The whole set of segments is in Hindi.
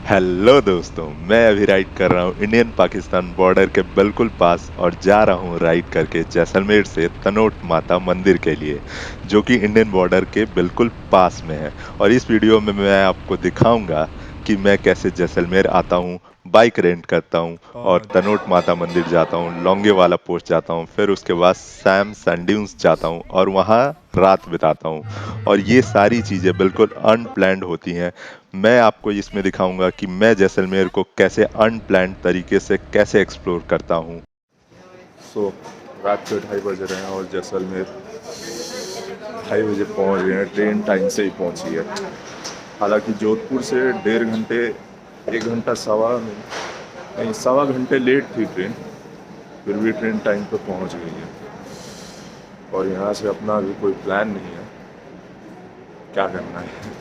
हेलो दोस्तों, मैं अभी राइड कर रहा हूँ इंडियन पाकिस्तान बॉर्डर के बिल्कुल पास और जा रहा हूँ राइड करके जैसलमेर से तनोट माता मंदिर के लिए, जो कि इंडियन बॉर्डर के बिल्कुल पास में है। और इस वीडियो में मैं आपको दिखाऊंगा कि मैं कैसे जैसलमेर आता हूँ, बाइक रेंट करता हूँ और तनोट माता मंदिर जाता हूँ, लौंगेवाला पोस्ट जाता हूँ, फिर उसके बाद सैम सैंड्यून्स जाता हूँ और वहाँ रात बिताता हूँ। और ये सारी चीज़ें बिल्कुल अनप्लैन्ड होती हैं। मैं आपको इसमें दिखाऊंगा कि मैं जैसलमेर को कैसे अनप्लैन्ड तरीके से कैसे एक्सप्लोर करता हूँ। रात के 2:30 बज रहे हैं और जैसलमेर 2:30 बजे पहुंच गए हैं। ट्रेन टाइम से ही पहुंची है। हालांकि जोधपुर से 1.5 घंटे, 1 घंटा नहीं, सवा घंटे लेट थी ट्रेन। फिर भी ट्रेन टाइम पे पहुंच गई है। और यहाँ से अपना अभी कोई प्लान नहीं है, क्या करना है।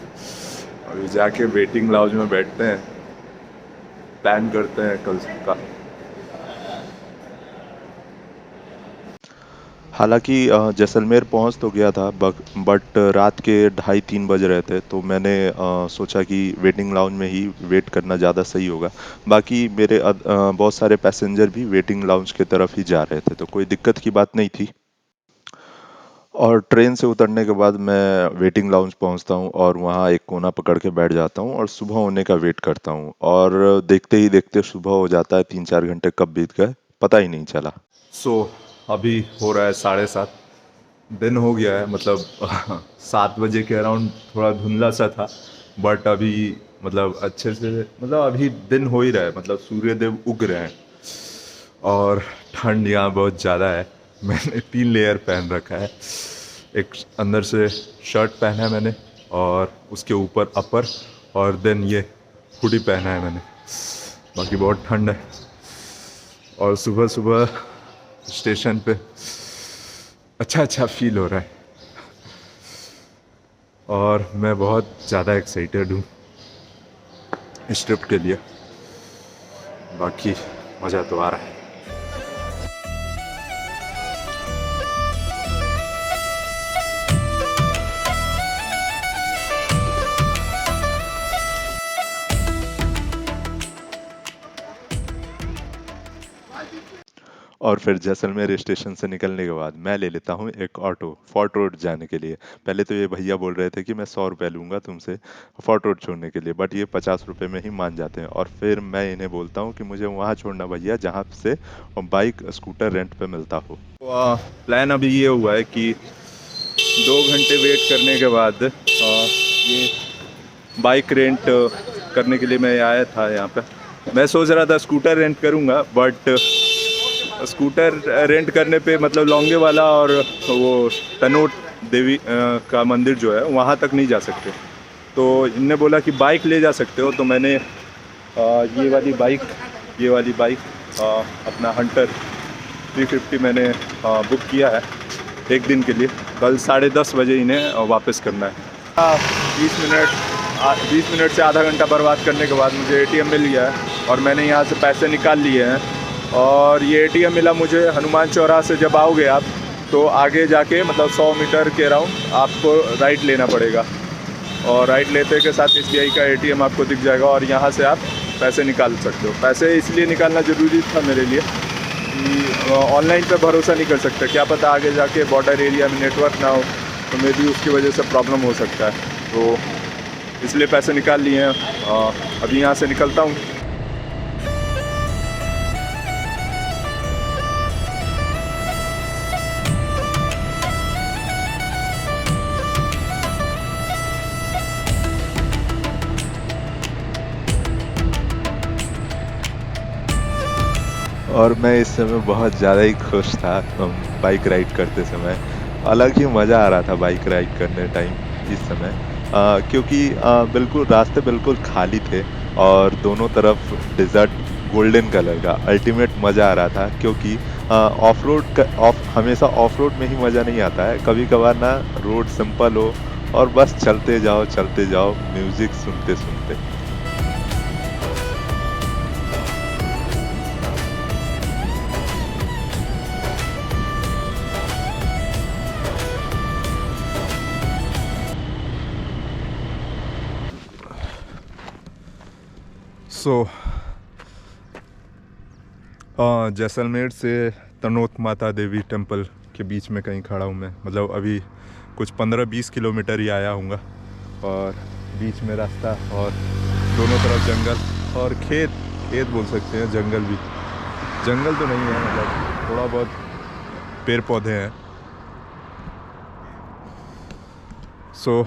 अभी जाके वेटिंग लाउंज में बैठते हैं, प्लान करते हैं कल का। हालांकि जैसलमेर पहुंच तो गया था, बट रात के 2:30-3 बज रहे थे, तो मैंने सोचा कि वेटिंग लाउंज में ही वेट करना ज़्यादा सही होगा। बाकी मेरे बहुत सारे पैसेंजर भी वेटिंग लाउंज की तरफ ही जा रहे थे, तो कोई दिक्कत की बात नहीं थी। और ट्रेन से उतरने के बाद मैं वेटिंग लाउंज पहुंचता हूं और वहां एक कोना पकड़ के बैठ जाता हूं और सुबह होने का वेट करता हूं। और देखते ही देखते सुबह हो जाता है, 3-4 घंटे कब बीत गए पता ही नहीं चला। सो अभी हो रहा है 7:30 दिन हो गया है, मतलब 7 बजे के अराउंड थोड़ा धुंधला सा था। बट अभी मतलब अच्छे से, मतलब अभी दिन हो ही रहा है, मतलब सूर्यदेव उग रहे हैं। और ठंड यहाँ बहुत ज़्यादा है। मैंने 3 लेयर पहन रखा है। एक अंदर से शर्ट पहना है मैंने, और उसके ऊपर अपर, और देन ये हुडी पहना है मैंने। बाकी बहुत ठंड है। और सुबह सुबह स्टेशन पे अच्छा अच्छा फील हो रहा है। और मैं बहुत ज़्यादा एक्साइटेड हूँ इस ट्रिप के लिए। बाकी मज़ा तो आ रहा है। और फिर जैसलमेर स्टेशन से निकलने के बाद मैं ले लेता हूँ एक ऑटो फोर्ट रोड जाने के लिए। पहले तो ये भैया बोल रहे थे कि मैं 100 रुपये लूंगा तुमसे फोर्ट रोड छोड़ने के लिए, बट ये 50 रुपये में ही मान जाते हैं। और फिर मैं इन्हें बोलता हूँ कि मुझे वहाँ छोड़ना भैया जहाँ से बाइक स्कूटर रेंट पे मिलता हो। प्लान अभी ये हुआ है कि 2 घंटे वेट करने के बाद ये बाइक रेंट करने के लिए मैं आया था यहाँ पे। मैं सोच रहा था स्कूटर रेंट करूँगा, बट स्कूटर रेंट करने पे मतलब लौंगे वाला और वो तनोट देवी का मंदिर जो है वहाँ तक नहीं जा सकते। तो इनने बोला कि बाइक ले जा सकते हो। तो मैंने ये वाली बाइक अपना हंटर 350 मैंने बुक किया है एक दिन के लिए। कल 10:30 बजे इन्हें वापस करना है। 20 मिनट से आधा घंटा बर्बाद करने के बाद मुझे एटीएम मिल गया है और मैंने यहाँ से पैसे निकाल लिए हैं। और ये एटीएम मिला मुझे हनुमान चौराहा से। जब आओगे आप तो आगे जाके मतलब 100 मीटर के राउंड आपको राइट लेना पड़ेगा, और राइट लेते के साथ एसबीआई का एटीएम आपको दिख जाएगा और यहाँ से आप पैसे निकाल सकते हो। पैसे इसलिए निकालना ज़रूरी था मेरे लिए कि ऑनलाइन पे भरोसा नहीं कर सकते, क्या पता आगे जाके बॉर्डर एरिया में नेटवर्क ना हो, तो मे बी उसकी वजह से प्रॉब्लम हो सकता है। तो इसलिए पैसे निकाल लिए हैं। अभी यहाँ से निकलता हूँ। और मैं इस समय बहुत ज़्यादा ही खुश था बाइक राइड करते समय। अलग ही मज़ा आ रहा था बाइक राइड करने टाइम इस समय, क्योंकि बिल्कुल रास्ते बिल्कुल खाली थे और दोनों तरफ डिज़र्ट गोल्डन कलर का अल्टीमेट मज़ा आ रहा था। क्योंकि ऑफ रोड का हमेशा ऑफ रोड में ही मज़ा नहीं आता है, कभी कभार ना रोड सिंपल हो और बस चलते जाओ म्यूज़िक सुनते सुनते। सो जैसलमेर से तनोट माता देवी टेम्पल के बीच में कहीं खड़ा हूँ मैं। मतलब अभी कुछ 15-20 किलोमीटर ही आया हूँगा और बीच में रास्ता और दोनों तरफ जंगल और खेत बोल सकते हैं। जंगल तो नहीं है, मतलब थोड़ा बहुत पेड़ पौधे हैं। सो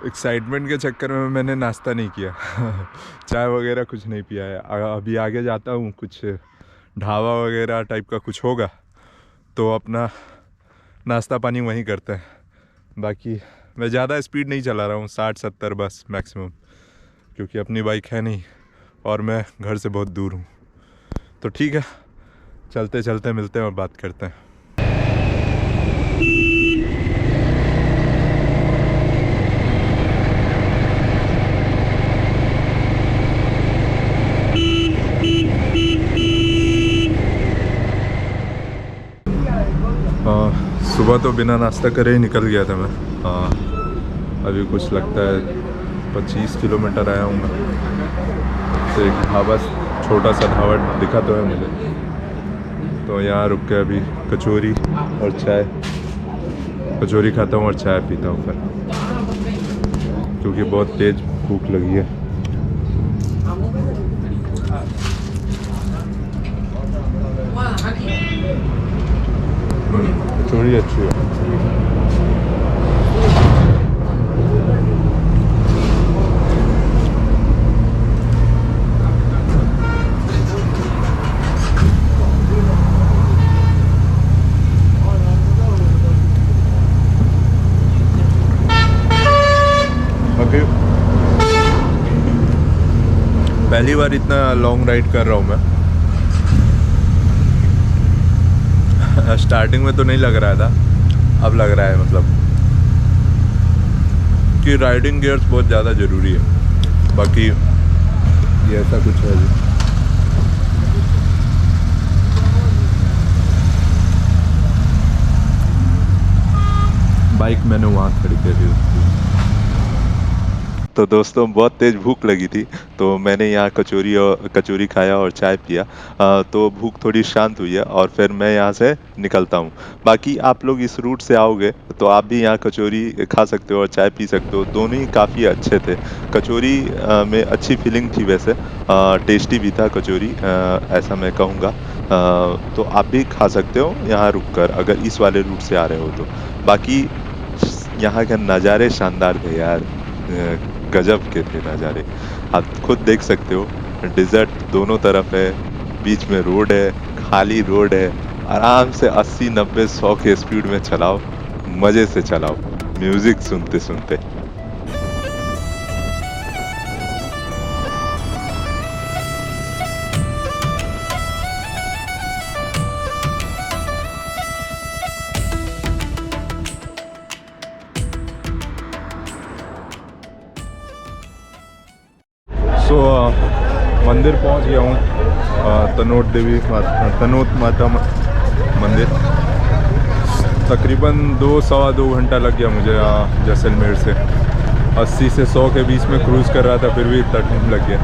एक्साइटमेंट के चक्कर में मैंने नाश्ता नहीं किया चाय वगैरह कुछ नहीं पिया है। अभी आगे जाता हूँ, कुछ ढाबा वगैरह टाइप का कुछ होगा तो अपना नाश्ता पानी वहीं करते हैं। बाकी मैं ज़्यादा स्पीड नहीं चला रहा हूँ, 60-70 बस मैक्सिमम, क्योंकि अपनी बाइक है नहीं और मैं घर से बहुत दूर हूँ। तो ठीक है, चलते चलते मिलते हैं और बात करते हैं। सुबह तो बिना नाश्ता करे ही निकल गया था मैं। अभी कुछ लगता है 25 किलोमीटर आया हूँ मैं। तो एक ढाबा, छोटा सा ढाबा दिखा तो है मुझे, तो यहाँ रुक के अभी कचौरी खाता हूँ और चाय पीता हूँ फिर, क्योंकि बहुत तेज़ भूख लगी है। कचौरी अच्छी है। पहली बार इतना लॉन्ग राइड कर रहा हूँ मैं। स्टार्टिंग में तो नहीं लग रहा था, अब लग रहा है, मतलब कि राइडिंग गियर्स बहुत ज़्यादा ज़रूरी है। बाकी ये ऐसा कुछ है जी। बाइक मैंने वहाँ खड़ी करी थी। तो दोस्तों बहुत तेज़ भूख लगी थी, तो मैंने यहाँ कचौरी खाया और चाय पिया। तो भूख थोड़ी शांत हुई है और फिर मैं यहाँ से निकलता हूँ। बाकी आप लोग इस रूट से आओगे तो आप भी यहाँ कचौरी खा सकते हो और चाय पी सकते हो। दोनों ही काफ़ी अच्छे थे। कचौरी में अच्छी फीलिंग थी वैसे, टेस्टी भी था कचौरी, ऐसा मैं कहूँगा। तो आप भी खा सकते हो यहाँ रुक कर, अगर इस वाले रूट से आ रहे हो तो। बाकी यहाँ के नज़ारे शानदार थे यार, गजब के थे नज़ारे। आप खुद देख सकते हो, डिज़र्ट दोनों तरफ है, बीच में रोड है, खाली रोड है। आराम से 80-90-100 के स्पीड में चलाओ, मज़े से चलाओ, म्यूज़िक सुनते सुनते। मंदिर पहुंच गया हूँ, तनोट माता मंदिर। तकरीबन 2-2.25 घंटा लग गया मुझे यहाँ जैसलमेर से। 80 से 100 के बीच में क्रूज़ कर रहा था, फिर भी इतना टाइम लग गया।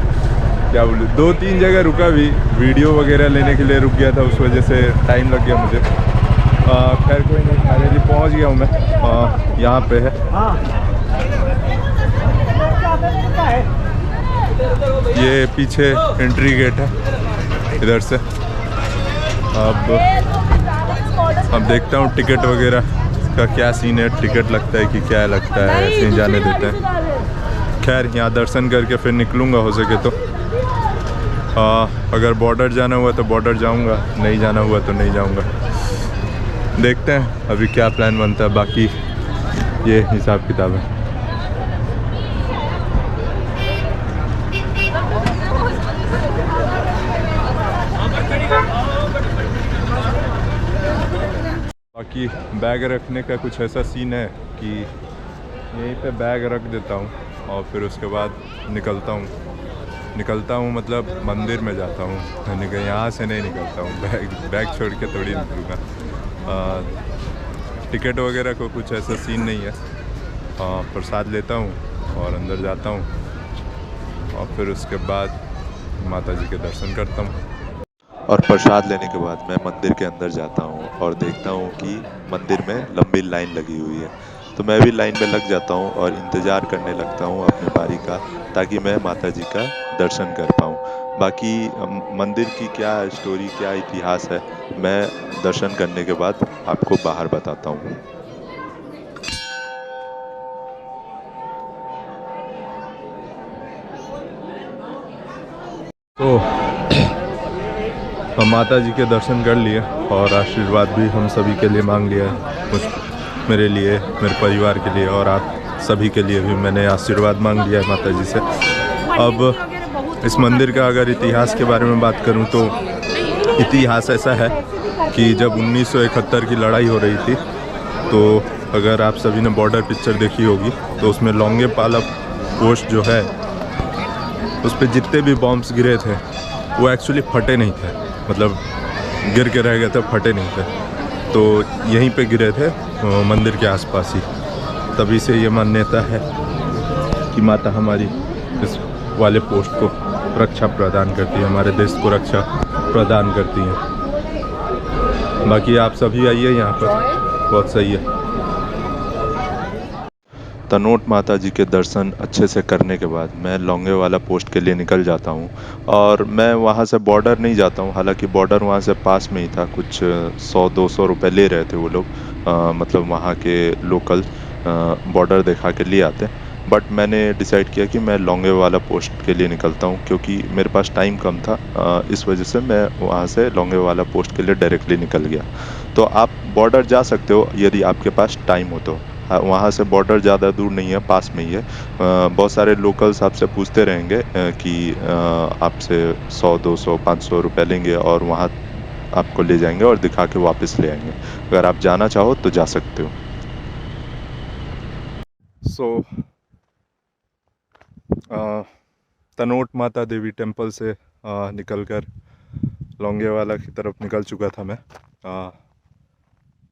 क्या बोलूँ, 2-3 जगह रुका भी, वीडियो वगैरह लेने के लिए रुक गया था, उस वजह से टाइम लग गया मुझे। खैर कोई नहीं, फाइनली पहुँच गया हूँ मैं। यहाँ पे है, ये पीछे एंट्री गेट है इधर से। अब देखता हूँ टिकट वगैरह का क्या सीन है, टिकट लगता है कि क्या लगता है, ऐसे ही जाने देते हैं। खैर यहाँ दर्शन करके फिर निकलूँगा हो सके तो। अगर बॉर्डर जाना हुआ तो बॉर्डर जाऊँगा, नहीं जाना हुआ तो नहीं जाऊँगा। देखते हैं अभी क्या प्लान बनता है। बाकी ये हिसाब किताब है। बाकी बैग रखने का कुछ ऐसा सीन है कि यहीं पे बैग रख देता हूँ और फिर उसके बाद निकलता हूँ, मतलब मंदिर में जाता हूँ। यहाँ से नहीं निकलता हूँ, बैग छोड़ के थोड़ी निकलूँगा। टिकट वगैरह को कुछ ऐसा सीन नहीं है। प्रसाद लेता हूँ और अंदर जाता हूँ और फिर उसके बाद माता जी के दर्शन करता हूँ। और प्रसाद लेने के बाद मैं मंदिर के अंदर जाता हूँ और देखता हूँ कि मंदिर में लंबी लाइन लगी हुई है। तो मैं भी लाइन में लग जाता हूँ और इंतज़ार करने लगता हूँ अपने बारी का, ताकि मैं माता जी का दर्शन कर पाऊँ। बाकी मंदिर की क्या स्टोरी, क्या इतिहास है, मैं दर्शन करने के बाद आपको बाहर बताता हूँ। तो हम माता जी के दर्शन कर लिए और आशीर्वाद भी हम सभी के लिए मांग लिया है। मेरे लिए, मेरे परिवार के लिए और आप सभी के लिए भी मैंने आशीर्वाद मांग लिया है माता जी से। अब इस मंदिर का अगर इतिहास के बारे में बात करूं तो इतिहास ऐसा है कि जब 1971 की लड़ाई हो रही थी, तो अगर आप सभी ने बॉर्डर पिक्चर देखी होगी तो उसमें लोंगेवाला पोस्ट जो है, उस पर जितने भी बॉम्ब्स गिरे थे वो एक्चुअली फटे नहीं थे, मतलब गिर के रह गए थे, फटे नहीं थे। तो यहीं पे गिरे थे मंदिर के आसपास ही। तभी से ये मान्यता है कि माता हमारी इस वाले पोस्ट को रक्षा प्रदान करती है, हमारे देश को रक्षा प्रदान करती हैं। बाकी आप सभी आइए यहाँ पर, बहुत सही है। तनोट माता जी के दर्शन अच्छे से करने के बाद मैं लोंगेवाला पोस्ट के लिए निकल जाता हूँ। और मैं वहाँ से बॉर्डर नहीं जाता हूँ, हालांकि बॉर्डर वहाँ से पास में ही था। कुछ 100-200 रुपये ले रहे थे वो लोग, मतलब वहाँ के लोकल बॉर्डर दिखा के लिए आते। बट मैंने डिसाइड किया कि मैं लोंगेवाला पोस्ट के लिए निकलता हूँ, क्योंकि मेरे पास टाइम कम था। इस वजह से मैं वहाँ से लोंगेवाला पोस्ट के लिए डायरेक्टली निकल गया। तो आप बॉर्डर जा सकते हो यदि आपके पास टाइम हो तो। हाँ, वहाँ से बॉर्डर ज़्यादा दूर नहीं है, पास में ही है। बहुत सारे लोकल्स आपसे पूछते रहेंगे कि आपसे 100-200 500 रुपये लेंगे और वहाँ आपको ले जाएंगे और दिखा के वापस ले आएंगे। अगर आप जाना चाहो तो जा सकते हो। सो तनोट माता देवी टेम्पल से निकलकर लोंगेवाला की तरफ निकल चुका था मैं।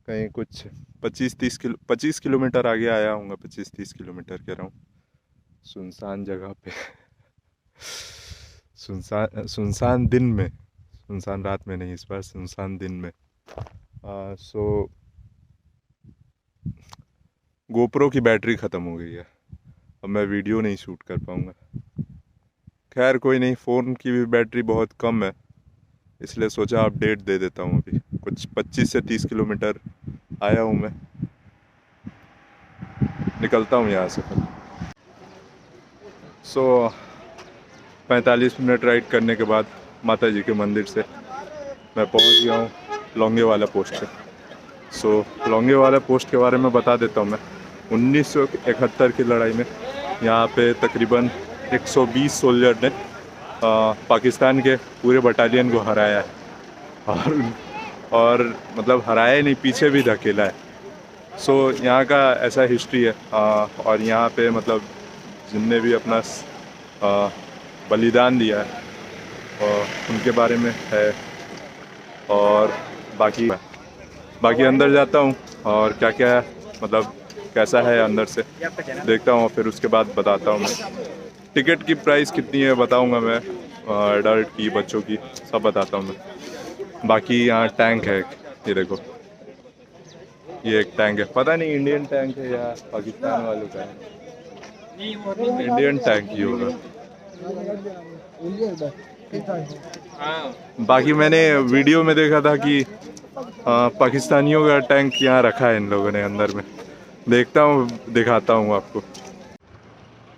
कहीं कुछ 25 किलोमीटर आगे आया हूँगा, 25-30 किलोमीटर कह रहा हूँ। सुनसान जगह पे सुनसान सुनसान दिन में, सुनसान रात में नहीं, इस बार सुनसान दिन में। सो गोप्रो की बैटरी ख़त्म हो गई है, अब मैं वीडियो नहीं शूट कर पाऊँगा। खैर कोई नहीं, फ़ोन की भी बैटरी बहुत कम है, इसलिए सोचा अपडेट दे देता हूँ। अभी कुछ 25 से 30 किलोमीटर आया हूँ मैं, निकलता हूँ यहाँ से फिर। 45 मिनट राइड करने के बाद माता जी के मंदिर से मैं पहुँच गया हूँ लोंगेवाला पोस्ट पे। लोंगेवाला पोस्ट के बारे में बता देता हूँ मैं। 1971 की लड़ाई में यहाँ पे तकरीबन 120 सोल्जर ने पाकिस्तान के पूरे बटालियन को हराया है। और मतलब हराया ही नहीं, पीछे भी धकेला है। यहाँ का ऐसा हिस्ट्री है। और यहाँ पे मतलब जिनने भी अपना बलिदान दिया है और उनके बारे में है। और बाकी अंदर जाता हूँ और क्या क्या मतलब कैसा है अंदर से देखता हूँ, फिर उसके बाद बताता हूँ मैं। टिकट की प्राइस कितनी है बताऊँगा मैं, एडल्ट की, बच्चों की, सब बताता हूँ मैं। बाकी यहाँ टैंक है, ये देखो, ये एक टैंक है, पता नहीं इंडियन टैंक है या पाकिस्तान वालों का है। इंडियन टैंक ही होगा। बाकी मैंने वीडियो में देखा था कि पाकिस्तानियों का टैंक यहाँ रखा है इन लोगों ने अंदर में। देखता हूँ, दिखाता हूँ आपको।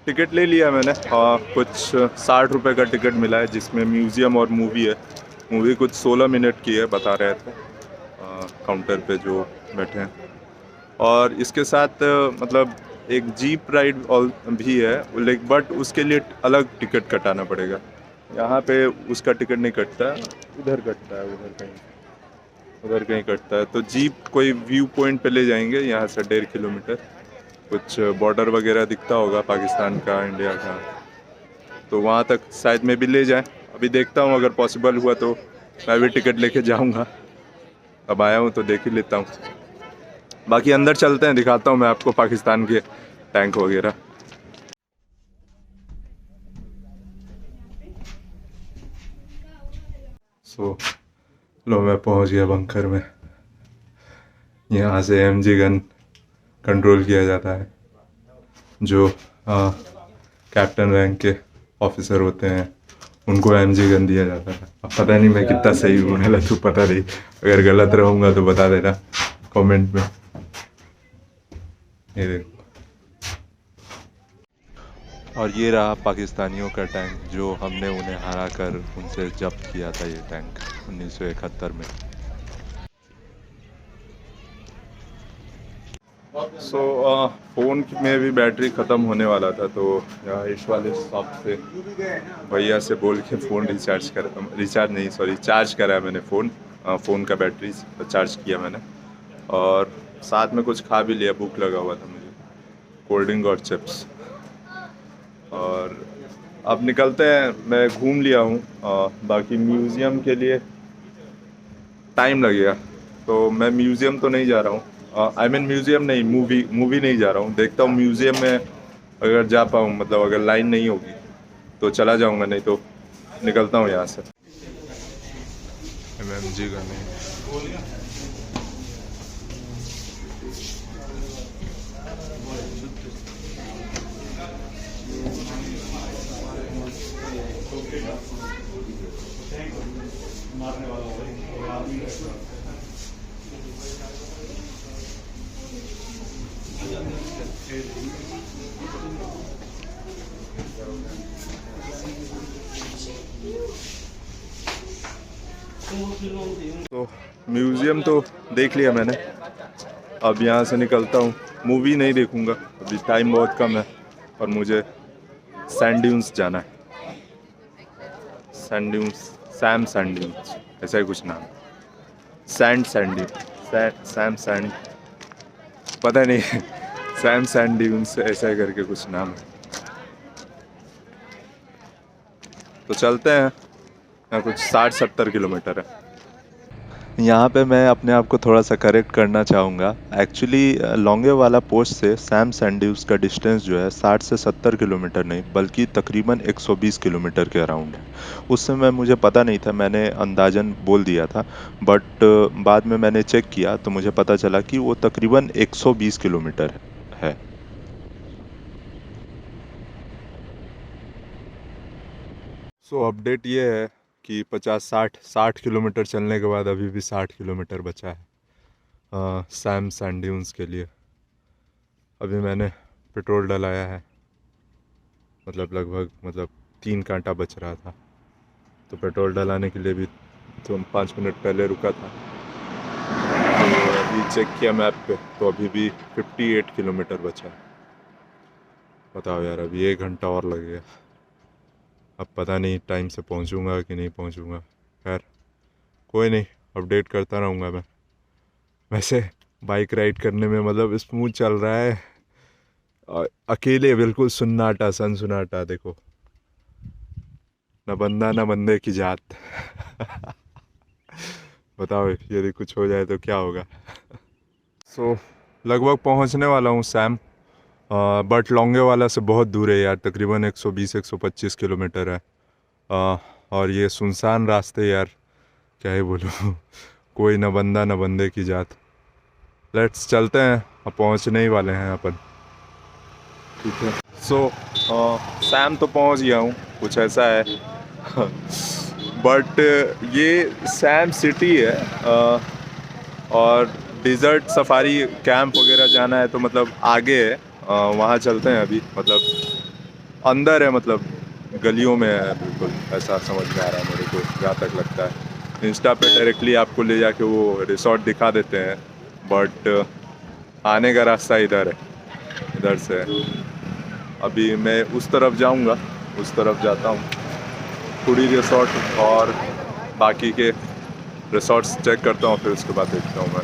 टिकट ले लिया मैंने, कुछ 60 रुपये का टिकट मिला है, जिसमें म्यूज़ियम और मूवी है। मूवी कुछ 16 मिनट की है, बता रहे थे काउंटर पे जो बैठे हैं। और इसके साथ मतलब एक जीप राइड भी है, लेकिन बट उसके लिए अलग टिकट कटाना पड़ेगा। यहाँ पे उसका टिकट नहीं कटता, उधर कटता है, उधर कहीं कटता है। तो जीप कोई व्यू पॉइंट पे ले जाएंगे यहाँ से 1.5 किलोमीटर। कुछ बॉर्डर वगैरह दिखता होगा पाकिस्तान का, इंडिया का, तो वहाँ तक शायद में भी ले जाएं। अभी देखता हूँ, अगर पॉसिबल हुआ तो मैं भी टिकट लेके जाऊँगा। अब आया हूँ तो देख ही लेता हूँ। बाकी अंदर चलते हैं, दिखाता हूँ मैं आपको पाकिस्तान के टैंक वगैरह। सो लो मैं पहुंच गया बंकर में। यहाँ से एमजी गन कंट्रोल किया जाता है। जो कैप्टन रैंक के ऑफिसर होते हैं उनको एमजी गन दिया जाता है। अब पता नहीं मैं कितना सही हूँ गलत हूँ पता नहीं, अगर गलत रहूँगा तो बता देना कमेंट में। ये देखो। और ये रहा पाकिस्तानियों का टैंक जो हमने उन्हें हरा कर उनसे जब्त किया था, ये टैंक 1971 में। सो फ़ोन में भी बैटरी ख़त्म होने वाला था, तो यहाँ इस वाले शॉप से भैया से बोल के फ़ोन रिचार्ज नहीं सॉरी चार्ज करा मैंने फ़ोन का बैटरी चार्ज किया मैंने। और साथ में कुछ खा भी लिया, भूख लगा हुआ था मुझे, कोल्ड ड्रिंक और चिप्स। और अब निकलते हैं, मैं घूम लिया हूँ। बाकी म्यूज़ियम के लिए टाइम लगेगा, तो मैं म्यूज़ियम तो नहीं जा रहा हूँ। आई मीन म्यूज़ियम नहीं, मूवी नहीं जा रहा हूँ। देखता हूँ म्यूज़ियम में अगर जा पाऊँ, मतलब अगर लाइन नहीं होगी तो चला जाऊँगा, नहीं तो निकलता हूँ यहाँ से। एमएमजी का नहीं। तो म्यूज़ियम तो देख लिया मैंने, अब यहाँ से निकलता हूँ। मूवी नहीं देखूँगा, अभी टाइम बहुत कम है और मुझे सैंड ड्यून्स जाना है। सैंड ड्यून्स, सैंड ड्यून्स ऐसा ही कुछ नाम। सैंड ड्यून्स पता नहीं सैंड ड्यून्स ऐसा ही करके कुछ नाम है। तो चलते हैं, यहाँ कुछ 60-70 किलोमीटर है। यहाँ पे मैं अपने आप को थोड़ा सा करेक्ट करना चाहूँगा। एक्चुअली लॉन्गे वाला पोस्ट से सैम सैंड्यूज का डिस्टेंस जो है 60 से 70 किलोमीटर नहीं बल्कि तकरीबन 120 किलोमीटर के अराउंड है। उस समय मुझे पता नहीं था, मैंने अंदाजन बोल दिया था, बट बाद में मैंने चेक किया तो मुझे पता चला कि वो तकरीबन 120 किलोमीटर है। सो अपडेट ये है कि 50-60 किलोमीटर चलने के बाद अभी भी 60 किलोमीटर बचा है सैम सैंड ड्यून्स के लिए। अभी मैंने पेट्रोल डलाया है, मतलब लगभग 3 कांटा बच रहा था, तो पेट्रोल डलाने के लिए भी तो 5 मिनट पहले रुका था। तो अभी चेक किया मैप पे तो अभी भी 58 किलोमीटर बचा है। बताओ यार, अभी 1 घंटा और लगेगा। अब पता नहीं टाइम से पहुंचूंगा कि नहीं पहुंचूंगा। खैर कोई नहीं, अपडेट करता रहूँगा मैं। वैसे बाइक राइड करने में स्मूथ चल रहा है। अकेले बिल्कुल सुन्नाटा सन्नाटा, देखो न बंदा न बंदे की जात बताओ यदि कुछ हो जाए तो क्या होगा। सो लगभग पहुंचने वाला हूँ सैम, बट लॉन्गे वाला से बहुत दूर है यार, तकरीबन 120-125 किलोमीटर है। और ये सुनसान रास्ते यार, क्या ही बोलूँ कोई न बंदा न बंदे की जात। लेट्स चलते हैं, अब पहुंचने ही वाले हैं अपन। ठीक है। सो सैम तो पहुंच गया हूँ, कुछ ऐसा है बट ये सैम सिटी है। और डिज़र्ट सफारी कैंप वगैरह जाना है तो आगे है, वहाँ चलते हैं अभी। अंदर है, गलियों में है बिल्कुल, ऐसा समझ में आ रहा है मेरे को जहाँ तक लगता है। इंस्टा पे डायरेक्टली आपको ले जाके वो रिसोर्ट दिखा देते हैं, बट आने का रास्ता इधर है, इधर से है। अभी मैं उस तरफ जाऊंगा, उस तरफ जाता हूँ, खुरी रिसोर्ट और बाकी के रिसोर्ट्स चेक करता हूँ, फिर उसके बाद देखता हूँ मैं।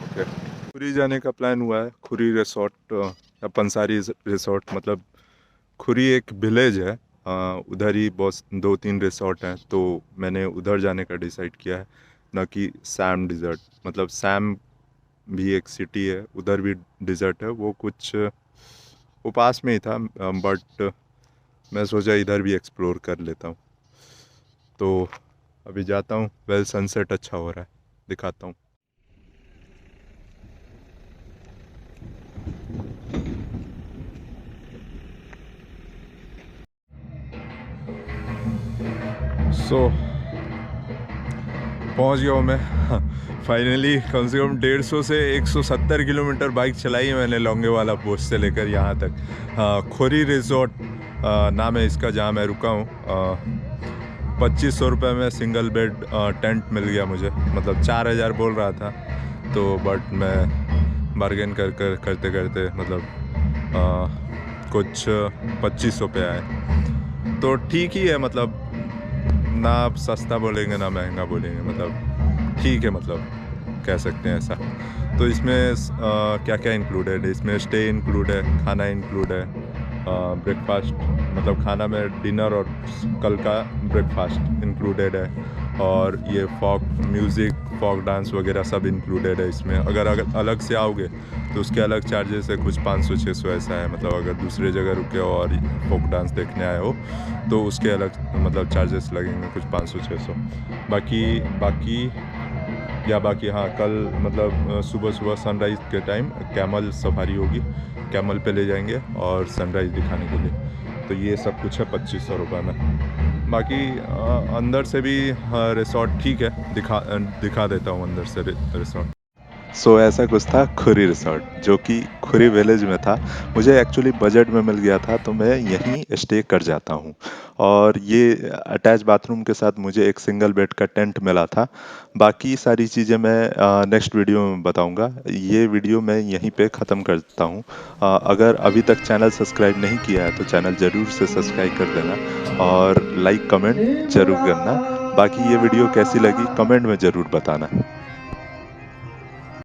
ओके, खुरी जाने का प्लान हुआ है, खुरी रिसोर्ट या पंसारी रिसोर्ट। खुरी एक विलेज है, उधर ही बहुत 2-3 रिसोर्ट हैं, तो मैंने उधर जाने का डिसाइड किया है, ना कि सैम डिज़र्ट। सैम भी एक सिटी है, उधर भी डिज़र्ट है, वो पास में ही था, बट मैं सोचा इधर भी एक्सप्लोर कर लेता हूँ। तो अभी जाता हूँ, वेल सनसेट अच्छा हो रहा है, दिखाता हूँ। सो पहुंच गया हूँ मैं फाइनली। कम से कम 150 से 170 किलोमीटर बाइक चलाई है मैंने लौंगे वाला पोस्ट से लेकर यहाँ तक। खोरी रिजॉर्ट नाम है इसका, जहाँ मैं रुका हूँ। 2500 रुपये में सिंगल बेड टेंट मिल गया मुझे, मतलब 4000 बोल रहा था, तो बट मैं बार्गेन करते करते मतलब कुछ 2500 पे आए, तो ठीक ही है। मतलब ना आप सस्ता बोलेंगे ना महंगा बोलेंगे, मतलब ठीक है, मतलब कह सकते हैं ऐसा। तो इसमें क्या क्या इंक्लूडेड है, इसमें स्टे इंक्लूड है, खाना इंक्लूड है, ब्रेकफास्ट, मतलब खाना में डिनर और कल का ब्रेकफास्ट इंक्लूडेड है, और ये फॉक म्यूज़िक, फॉक डांस वगैरह सब इंक्लूडेड है इसमें। अगर अलग से आओगे तो उसके अलग चार्जेस है, कुछ 500-600 ऐसा है। मतलब अगर दूसरे जगह रुके हो और फोक डांस देखने आए हो तो उसके अलग मतलब चार्जेस लगेंगे, कुछ 500-600। बाकी हाँ, कल मतलब सुबह सुबह सनराइज़ के टाइम कैमल सफारी होगी, कैमल पे ले जाएंगे और सनराइज़ दिखाने के लिए। तो ये सब कुछ है 2500 रुपये में। बाकी अंदर से भी रिसॉर्ट ठीक है, दिखा देता हूँ अंदर से रिसॉर्ट। सो ऐसा कुछ था खुरी रिसॉर्ट, जो कि खुरी विलेज में था। मुझे एक्चुअली बजट में मिल गया था, तो मैं यहीं स्टे कर जाता हूँ। और ये अटैच बाथरूम के साथ मुझे एक सिंगल बेड का टेंट मिला था। बाकी सारी चीज़ें मैं नेक्स्ट वीडियो में बताऊंगा। ये वीडियो मैं यहीं पे ख़त्म करता हूँ। अगर अभी तक चैनल सब्सक्राइब नहीं किया है तो चैनल ज़रूर से सब्सक्राइब कर देना, और लाइक कमेंट ज़रूर करना। बाकी ये वीडियो कैसी लगी कमेंट में ज़रूर बताना।